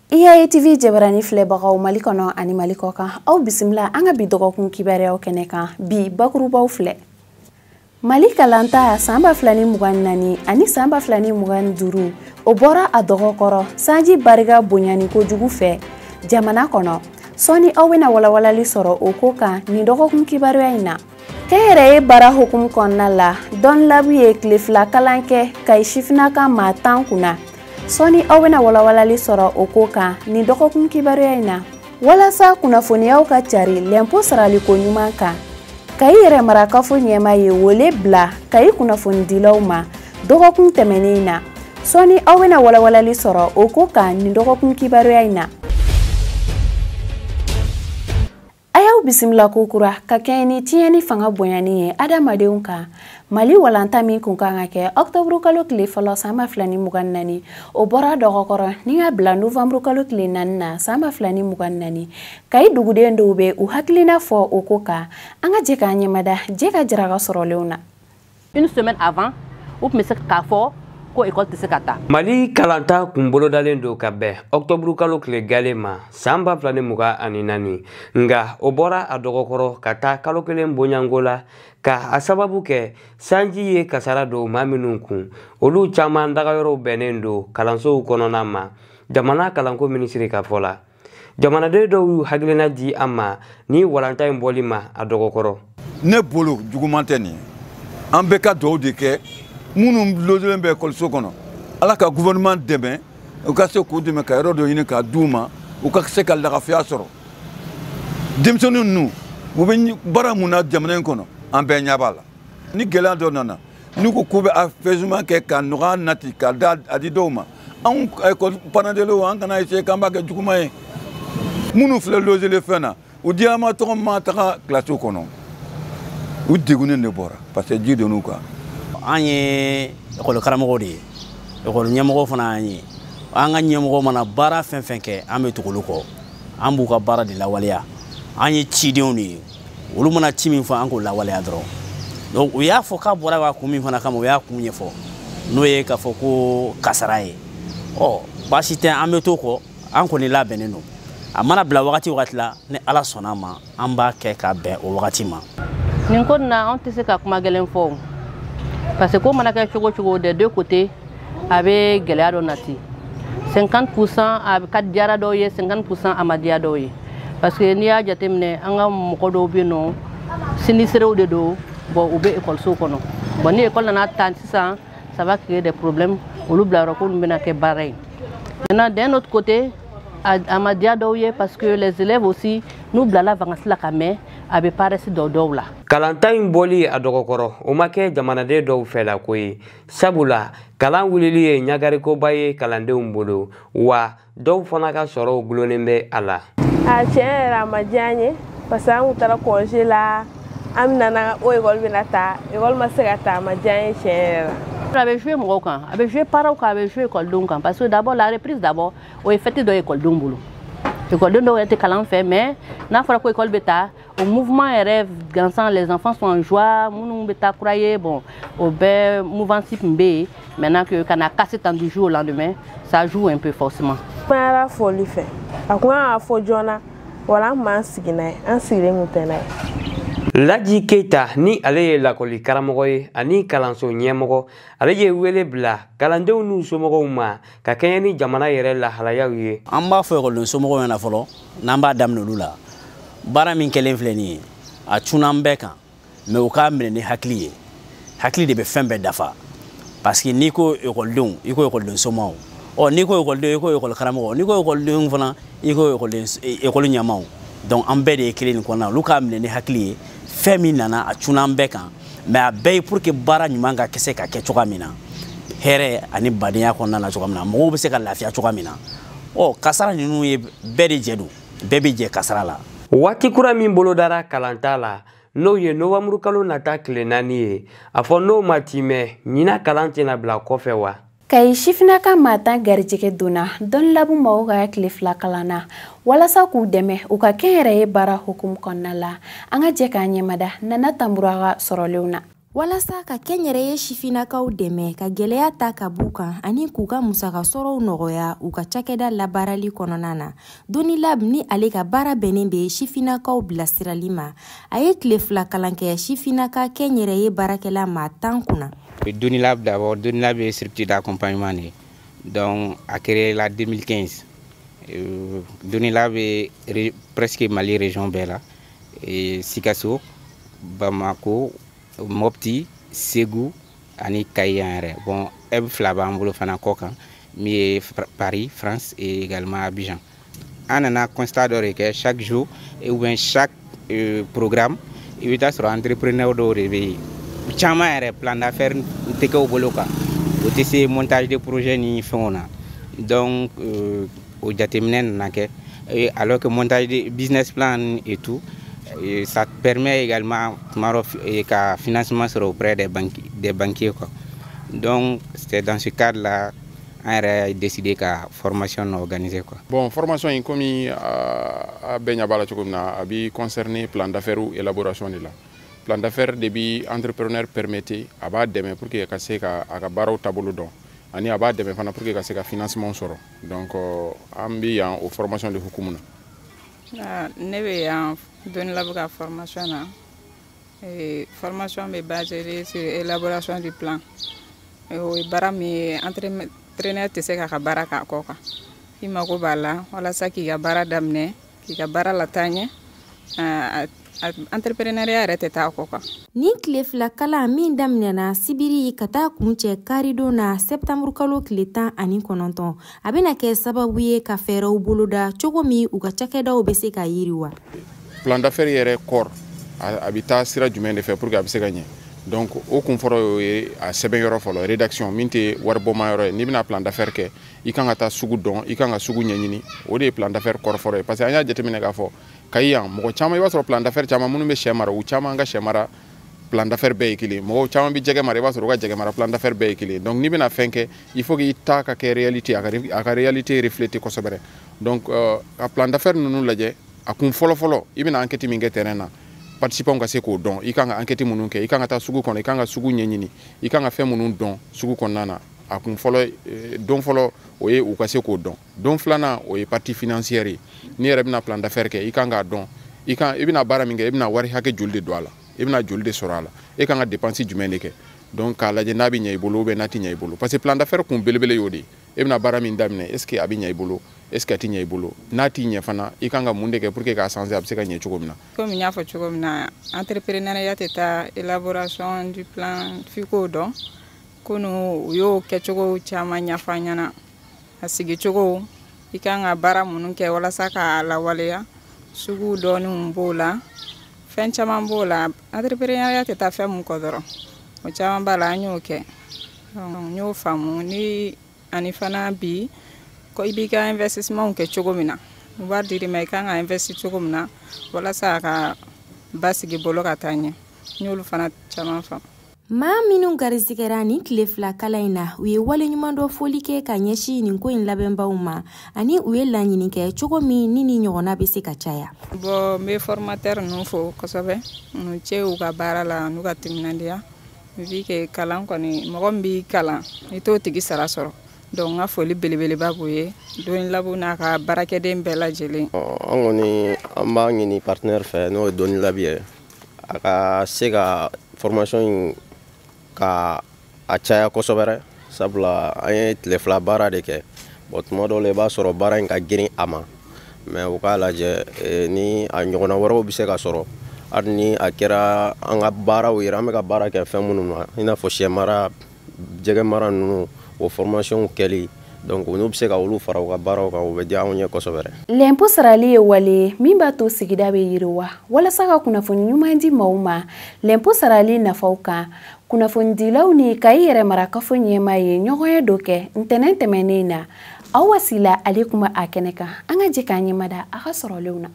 IAA TV jabarani filɛbagaw Mali kɔnɔ ani Mali kɔkan aw bisimila an ka bi dɔgɔkun kibaruyaw kɛnɛ kan bi bakurubaw filɛ. Mali kalanta san 2024 ani san 2025 o bɔra a dɔgɔkɔrɔ sanji barika bonyani kojugu fɛ jamana kɔnɔ sɔni aw bɛna walawalali sɔrɔ o ko kan ni dɔgɔkun kibaruya in na. Kɛnyɛrɛye baara hukumu kɔnɔna la Don Labu ye tile fila kalan kɛ Kayi sifinaka maa 10 kunna. Sɔni aw bɛna walawalali sɔrɔ o ko kan ni dɔgɔkun kibaruya in na. Walasa kunnafoniyaw ka cari l'impôt saraliko ɲuman kan. Kayi yɛrɛ marakafo ɲɛma ye wele bila Kayi kunnafonidilaw ma dɔgɔkun tɛmɛnen in na. Sɔni aw bɛna walawalali sɔrɔ o ko kan ni dɔgɔkun kibaruya in na. Ayaw bisimila kokura ka kɛɲɛ ni tiɲɛni fanga bonyani ye adamadenw kan. Mali walanta min kun kan ka kɛ Octobre kalo tile fɔlɔ san 2024 o bɔra dɔgɔkɔrɔ ni ka bila Novembre kalo tile 4 na san 2024 Kayi duguden dɔw bɛ u hakilina fɔ o ko kan an ka jɛ k'an ɲɛmada jɛ ka jaraka sɔrɔlenw na. Une semaine avant u tun bɛ se k'a fɔ ko école tɛ se ka taa. Mali kalanta kun bolodalen do ka bɛn Octobre kalo tile gale ma san 2024 nga o bɔra a dɔgɔkɔrɔ ka taa kalo kelen bonyango la ka a sababu kɛ sanji ye kasara do maa minnu kun olu caman dagayɔrɔw bɛnnen do kalansow kɔnɔna ma jamana kalanko minisiri ka fɔ la. Jamanaden dɔw y'u hakilina di an ma ni walanta in bɔli ma a dɔgɔkɔrɔ. Ne bolo juguman tɛ nin an bɛ ka duwawu de kɛ minnu lojelen bɛ ekɔliso kɔnɔ ala ka gouvernement dɛmɛ u ka se k'u dɛmɛ ka yɔrɔ dɔ ɲini k'a d'u ma u ka se ka lagafiya sɔrɔ denmisɛnninw ninnu u bɛ baara mun na jamana in kɔnɔ an bɛɛ ɲɛ b'a la ni gɛlɛya dɔ nana n'u ko k'u bɛ affaissement kɛ ka nɔgɔya nati ka da a di dɔw ma anw ekɔli panadelew an kana essayer k'an b'a kɛ juguman ye minnu filɛ lojelen fɛn na u diyama tɔgɔ ma taga kilasiw kɔnɔ u degunnen de bɔra parce que ji donn'u kan. An ye école karamɔgɔ de ye école ɲɛmɔgɔ fana an ye an ka ɲɛmɔgɔ mana baara fɛn fɛn kɛ an bɛ tugu olu kɔ an b'u ka baara de lawaleya an ye cidenw de ye olu mana ci min fɔ an k'o lawaleya dɔrɔn donc u y'a fɔ k'a bɔra ka kun min fana kama u y'a kun ɲɛfɔ n'o ye k'a fɔ ko kasara ye baasi tɛ an bɛ to kɔ an kɔni labɛnnen don a mana bila wagati o wagati la ni Ala sɔnna a ma an b'a kɛ ka bɛn o wagati ma. Nin ko na an tɛ se ka kuma gɛlɛn fɔ parce que ko mana kɛ cogo cogo des deux côtés a bɛ gɛlɛya dɔ nati 50% a ka diyara dɔw ye 50% a ma diya dɔw ye parce que n'i y'a jateminɛ an ka mɔgɔ dɔw bɛ yen nɔ siniserew de don bon u bɛ ekɔliso kɔnɔ bon ni ekɔli nana ta sisan ça va créer des problèmes olu bilayɔrɔ ko ninnu bɛna kɛ baara ye maintenant d'un autre côté a ma diya dɔw ye parce que les élèves aussi n'u bilala vacances la ka mɛn a bɛ paresse dɔw la. Kalanta in bɔli a dɔgɔkɔrɔ o ma kɛ jamanaden dɔw fɛ la ko ye sabula kalan wulili ye ɲagarikoba ye kalandenw bolo wa dɔw fana ka sɔrɔw gulonnen bɛ a la. A tiɲɛ yɛrɛ a ma diya n ye parce que an kun taara congé la an nana o école bɛna taa école ma se ka taa a ma diya n ye tiɲɛ yɛrɛ la. A bɛ joué mɔgɔw kan a bɛ joué parents kan a bɛ joué écoledenw kan parce que d'abord la reprise d'abord o ye fête dɔ ye écoledenw bolo écoledenw dɔw yɛrɛ tɛ kalan fɛ mais n'a fɔra ko école bɛ taa au mouvement RF gansan les enfants sont en joie minnu bɛ taa kura ye bon o bɛɛ mouvance min bɛ yen maintenant que kana casse temps du jour au lendemain ça joue un peu forcément. Kumara fɔli fɛ a kun kan ka fɔ joona wala an m'an sigi n'a ye an sigilen kun tɛ n'a ye. Laji Keita ni ale ye lakɔli karamɔgɔ ye ani kalanso ɲɛmɔgɔ ale ye wele bila kalandenw n'u somɔgɔw ma ka kɛɲɛ ni jamana yɛrɛ lahalayaw ye. An b'a fɔ ekɔliden somɔgɔw ɲɛna fɔlɔ n'an b'a daminɛ olu la baara min kɛlen filɛ nin ye a cunna an bɛɛ kan mais u k'a minɛ ni hakili ye hakili de bɛ fɛn bɛɛ dafa parce que n'i ko ekɔlidenw i ko ekɔliden somɔgɔw n'i ko ekɔliden i ko ekɔli karamɔgɔ n'i ko ekɔlidenw fana i ko ekɔli ɲɛmaaw donc an bɛɛ de ye kelen nin kɔnɔna na olu k'a minɛ ni hakili ye fɛn min nana a cunna an bɛɛ kan mais a bɛɛ ye pour que baara ɲuman ka kɛ se ka kɛ cogoya min na hɛrɛ ani badenya kɔnɔna na cogoya min na mɔgɔw bɛ se ka lafiya cogoya min na kasara ninnu ye bɛɛ de jɛ don bɛɛ bɛ jɛ kasara la. Waati kura min bolodara kalanta la n'o ye Novembre kalo nata tile 4 ye a fɔ n'o ma timɛ ɲina kalan tɛna bila kɔfɛ wa. Kayi sifinaka maa 10 garijɛgɛ donna Don Labu mɔgɔw ka tile fila kalan na walasa k'u dɛmɛ u ka kɛnyɛrɛye baara hukumu kɔnɔna la an ka jɛ k'an ɲɛmada Nana Tambura ka sɔrɔlenw na. walasa ka kɛnyɛrɛye sifinnakaw dɛmɛ ka gwɛlɛya ta ka b'u kan ani k'u ka musaka sɔrɔw nɔgɔya u ka cakɛda labaarali kɔnɔna na. Doni Lab ni ale ka baara bɛnnen bɛ sifinnakaw bilasirali ma. A ye tile 2 kalan kɛ sifinnaka kɛnyɛrɛye baarakɛla ma 10 kunna. Doni Lab d'abord, Doni Lab est structure d'accompagnement. Donc, a créé la 2015. Doni Lab est presque Mali région Bella. Et Sikasso, Bamako, Mopti, Ségou, ani Kayen. Bon, Eb Flabambolo Fanakokan, mais Paris, France et également Abidjan. On a constaté que chaque jour, ou bien chaque programme, il y a des entrepreneurs de Chama plan d'affaires teke au boloka au TC montage de projets ni fona donc au jatemnen nake alors que montage de business plan et tout ça permet également qu'un financement soit auprès des banquiers quoi. Donc c'est dans ce cadre là on a décidé qu'à formation organisée quoi. Bon formation in comme a benya bala chokomna abi concerné plan d'affaires ou élaboration de là. Plan d'affaires début entrepreneur permettait à bas demain pour que casse ka baro tableau don ani à bas demain pour que casse ka financement soro donc ambi en aux formation de hukumuna nebe en donner la formation là et formation est basée sur élaboration du plan et barami entraîneur te se ka baraka koka imako bala wala saki ga bara damne ki ga bara latanye entrepreneuriat yɛrɛ tɛ taa kɔ kan. Ni tile 2 kalan min daminɛna sibiri ka taa kuncɛ karidon na septembre kalo tile 19 a bɛna kɛ sababu ye ka fɛɛrɛw boloda cogo min u ka cakɛdaw bɛ se ka yiriwa. Plan d'affaires yɛrɛ kɔr a bɛ taa sira jumɛn de fɛ pour que a bɛ se ka ɲɛ donc o kun fɔlɔ ye a sɛbɛn yɔrɔ fɔlɔ rédaction min tɛ waribɔma yɔrɔ ye n'i bɛna plan d'affaires kɛ i kan ka taa sugu dɔn i kan ka sugu ɲɛɲini o de ye plan d'affaires kɔr fɔlɔ ye parce que an y'a jateminɛ k'a fɔ kayi yan mɔgɔ caman i b'a sɔrɔ plan d'affaires caman minnu bɛ sɛ mara u caman ka sɛ mara plan d'affaires bɛɛ ye kelen mɔgɔ caman bɛ jɛgɛ mara i b'a sɔrɔ u ka jɛgɛ mara plan d'affaires bɛɛ ye kelen donc n'i bɛna fɛn kɛ il faut k'i ta ka kɛ réalité a ka réalité refléter kosɛbɛ donc ka plan d'affaires ninnu lajɛ a kun fɔlɔ i bɛna enquête min kɛ terrain na participants ka se k'o dɔn i kan ka enquête minnu kɛ i kan ka taa sugu kɔnɔ i kan ka sugu ɲɛɲini i kan ka fɛn minnu dɔn sugu kɔnɔna na a kun fɔlɔ don fɔlɔ o ye u ka se k'o dɔn don filanan o ye partie financière ye n'i yɛrɛ bɛna plan d'affaires kɛ i kan k'a dɔn i bɛna baara min kɛ i bɛna wari hakɛ joli de don a la i bɛna joli de sɔrɔ a la e kan ka dépense jumɛn de kɛ donc k'a lajɛ n'a bɛ ɲɛ i bolo ou bien n'a tɛ ɲɛ i bolo parce que plan d'affaires kun belebele y'o de ye e bɛna baara min daminɛ est ce que a bɛ ɲɛ i bolo est ce que a tɛ ɲɛ i bolo n'a t'i ɲɛ fana i kan ka mun de kɛ pour que k'a sanse a bɛ se ka ɲɛ cogo min na. Comme n y'a fɔ cogo min na entrepreneuriat tɛ taa élaboration du plan f'i k'o dɔn ko u y'o kɛcogo caman ɲɛfɔ an ɲɛna a sigicogo i kan ka baara minnu kɛ walasa k'a lawaleya sugu dɔɔninw b'o la fɛn caman b'o la entrepreneuriat tɛ taa fɛn mun kɔ dɔrɔn o caman b'a la an y'o kɛ n y'o faamu ni ani fana bi ko i b'i ka investissement kɛ cogo min na u b'a dir'i ma i kan ka investi cogo min na walasa ka basigi bolo ka taa ɲɛ n y'olu fana caman faamu. Maa minnu garisigɛra ni tile 2 kalan in na u ye waleɲuman dɔ foli kɛ ka ɲɛsin nin ko in labɛnbaw ma ani u ye laɲini kɛ cogo min ni ɲɔgɔnna bɛ se ka caya. Bon n bɛ formateur ninnu fo kosɛbɛ u cɛ u ka baara la n'u ka timinandiya vu que kalan kɔni mɔgɔ min b'i kalan i t'o tigi sara sɔrɔ donc n ka foli belebeleba b'u ye Doni Lab n'a ka baarakɛden bɛɛ lajɛlen. An kɔni an b'a ɲini partenaire fɛ n'o ye Doni Lab ye a ka se ka formation in ka a caya kosɛbɛ sabula an ye tile 2 baara de kɛ bon tuma dɔw la i b'a sɔrɔ baara in ka girin a ma mais u k'a lajɛ ni a ɲɔgɔnna wɛrɛw bɛ se ka sɔrɔ hali ni a kɛra an ka baaraw yɛrɛ an bɛ ka baara kɛ fɛn minnu na i n'a fɔ sɛ mara jɛgɛ mara ninnu o formation kɛli donc n'u bɛ se ka olu fara u ka baaraw kan o bɛ diya anw ye kosɛbɛ. L'impôt sarali ye wale ye min b'a to sigida bɛ yiriwa walasa ka kunnafoni ɲuman di maaw ma l'impôt sarali nafaw kan kunnafonidilaw ni Kayi yɛrɛ marakafo ɲɛmaa ye ɲɔgɔnye dɔ kɛ ntɛnɛn tɛmɛnen na aw wasila ale kuma a kɛnɛ kan an ka jɛ k'an ɲɛmada a ka sɔrɔlenw na.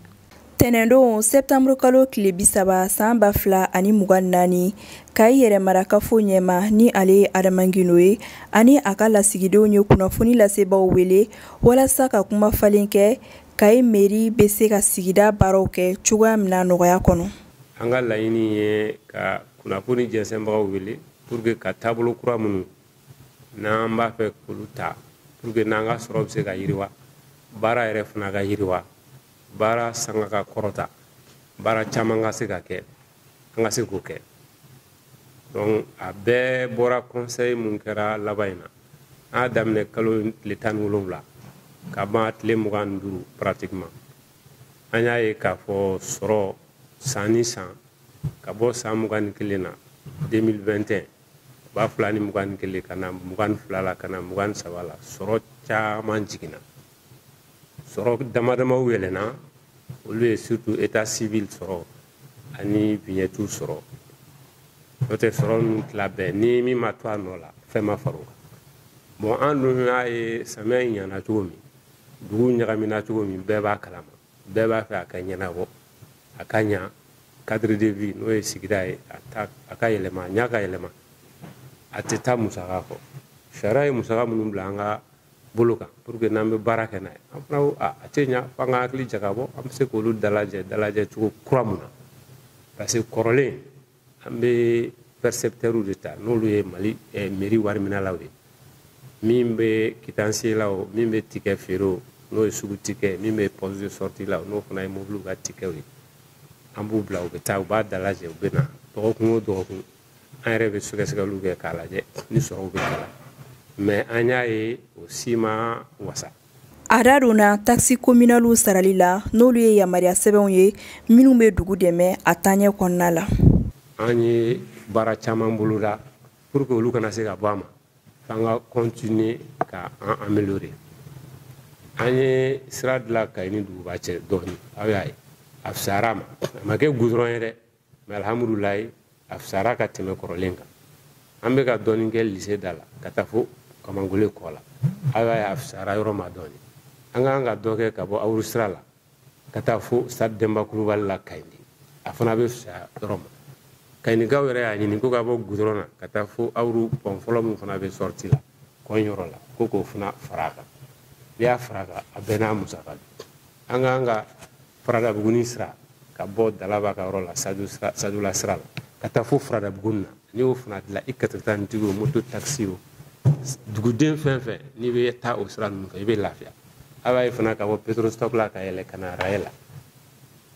Tɛnɛndon septembre kalo tile 30 san 2024 Kayi yɛrɛ marakafo ɲɛma ni ale ye Adama Gindo ye ani a ka lasigidenw ye kunnafoni lasebaaw wele walasa ka kuma falen kɛ Kayi mairie bɛ se ka sigida baaraw kɛ cogoya min na nɔgɔya kɔnɔ. An ka laɲini ye ka kunnafoni jɛnsɛnbagaw wele pour que ka taabolo kura minnu n'an b'a fɛ k'olu ta pour que n'an ka sɔrɔ bɛ se ka yiriwa baara yɛrɛ fana ka yiriwa baara sanga ka kɔrɔta baara caman ka se ka kɛ an ka se k'o kɛ donc a bɛɛ bɔra conseil mun kɛra laban in na an y'a daminɛ kalo tile 17 ka ban tile 25 pratiquement an y'a ye k'a fɔ sɔrɔ san ni san ka bɔ san 21 na 2021 ba 2021 ka na 22 la ka na 23 la sɔrɔ caman jiginna sɔrɔ damadamaw yɛlɛnna olu ye surtout état civil sɔrɔ ani vignette sɔrɔ n'o tɛ sɔrɔ ninnu tila bɛɛ ni min ma to a nɔ la fɛn ma far'o kan bon an dun y'a ye samiya in ɲana cogo min dugu ɲagamina cogo min bɛɛ b'a kalama bɛɛ b'a fɛ a ka ɲɛnabɔ a ka ɲa cadre de vie n'o ye sigida ye a ka yɛlɛma a ɲa ka yɛlɛma a tɛ taa musaka kɔ sariya ye musaka minnu bila an ka bolo kan pour que n'an bɛ baara kɛ n'a ye an fana ko a tɛ ɲa f'an ka hakili jagabɔ an bɛ se k'olu dalajɛ cogo kura mun na parce que kɔrɔlen an bɛ percepteurs de ta n'olu ye Mali mairie wariminalaw ye min bɛ quittancier la o min bɛ ticket feere o n'o ye sugu ticket min bɛ poste de sortie la o n'o fana ye mobiliw ka tickets ye an b'u bila u bɛ taa u b'a dalajɛ u bɛ na dɔgɔkun o dɔgɔkun an yɛrɛ bɛ sɛgɛsɛgɛliw kɛ k'a lajɛ ni sɔrɔw bɛ kala mais an y'a ye o si ma wasa. A da donna taxi communaliw sarali la n'olu ye yamaruya sɛbɛnw ye minnu bɛ dugu dɛmɛ a taaɲɛ kɔnɔna la. An ye baara caman boloda pour que olu kana se ka bɔ a ma f'an ka continuer ka an améliorer. An ye sira dilan Kayi ni Duguba cɛ dɔɔni aw y'a ye a fisayara a ma a ma kɛ goudron ye dɛ mais alhamdulilayi a fisayara ka tɛmɛ kɔrɔlen kan an bɛ ka dɔɔni kɛ lycée da la ka taa fo Kamangole kɔ la aw y'a ye a fisayara yɔrɔ ma dɔɔni an kan ka dɔ kɛ ka bɔ Awuru sira la ka taa fo stade Demba Kulubali la Kayindi a fana bɛ fisaya yɔrɔ ma Kayinikaw yɛrɛ y'a ɲini ko ka bɔ goudron na ka taa fo Awuru pont fɔlɔ min fana bɛ sortie la kɔɲɔyɔrɔ la ko k'o fana fara a kan n'i y'a fara a kan a bɛɛ n'a musaka don an kan ka Farada Buguni sira ka bɔ Dalaba ka yɔrɔ la Sadula sira la ka taa fo Farada Buguni na n'i y'o fana dilan i katakatantigi o moto taxi o duguden fɛn fɛn n'i bɛ taa o sira ninnu fɛ i bɛ lafiya a b'a ye fana ka bɔ Petrostop la ka yɛlɛ ka na Raye la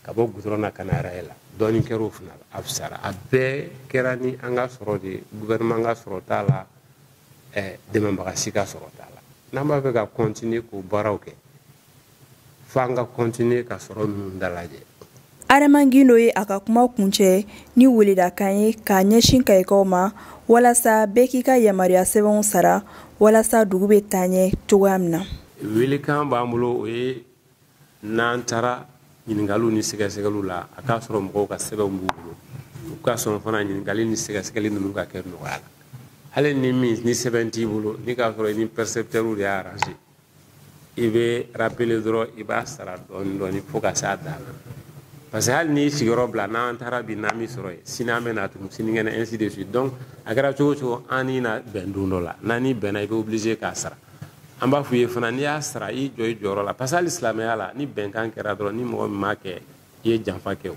ka bɔ goudron na ka na Raye la dɔɔni kɛra o fana la a fisayara a bɛɛ kɛra ni an ka sɔrɔ de gouvernement ka sɔrɔ t'a la dɛmɛbaga si ka sɔrɔ t'a la n'an b'a fɛ ka continuer k'o baaraw kɛ f'an ka continuer ka sɔrɔ ninnu dalajɛ. Adama Gindo ye a ka kuma kuncɛ ni weledakan ye k'a ɲɛsin Kayikaw ma walasa bɛɛ k'i ka yamaruya sɛbɛnw sara walasa dugu bɛ taa ɲɛ cogoya min na. Welekan b'an bolo o ye n'an taara ɲininkaliw ni sɛgɛsɛgɛliw la a k'a sɔrɔ mɔgɔw ka sɛbɛnw b'u bolo u ka sɔn fana ɲininkali ni sɛgɛsɛgɛli ninnu ka kɛ nɔgɔya la hali ni sɛbɛn t'i bolo ni k'a sɔrɔ i ni percepteurs de y'a arrangé i bɛ rappeler dɔrɔn i b'a sara dɔɔni dɔɔni fo ka s'a dan na parce que hali n'i sigiyɔrɔ bila n'an taara bi n'an bɛ sɔrɔ yen sini an bɛ na tuguni sinikɛnɛ ainsi de suite donc a kɛra cogo o cogo an n'i na bɛn don dɔ la n'an n'i bɛnna i bɛ obligé k'a sara an b'a f'u ye fana n'i y'a sara i jɔ i jɔyɔrɔ la parce que hali silamɛya la ni bɛnkan kɛra dɔrɔn ni mɔgɔ min m'a kɛ i ye janfa kɛ o.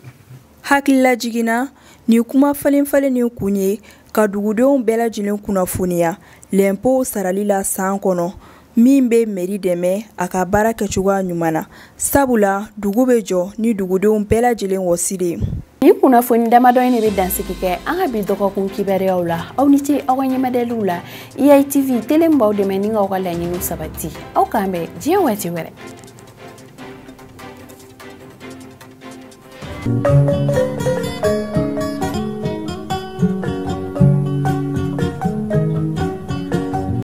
Hakilila jiginna ni kuma falen ni kun ye ka dugudenw bɛɛ lajɛlen kunnafoniya l'impôt sarali la san kɔnɔ min bɛ mairie dɛmɛ a ka baara kɛcogoya ɲuman na sabula dugu bɛ jɔ ni dugudenw bɛɛ lajɛlen wɔsi de ye. Ni kunnafoni damadɔ in de bɛ dansigi kɛ an ka bi dɔgɔkun kibaruyaw la aw ni ce aw ka ɲɛmadɛliw la EITV tele min b'aw dɛmɛ ni k'aw ka laɲiniw sabati aw k'an bɛn diɲɛ waati wɛrɛ.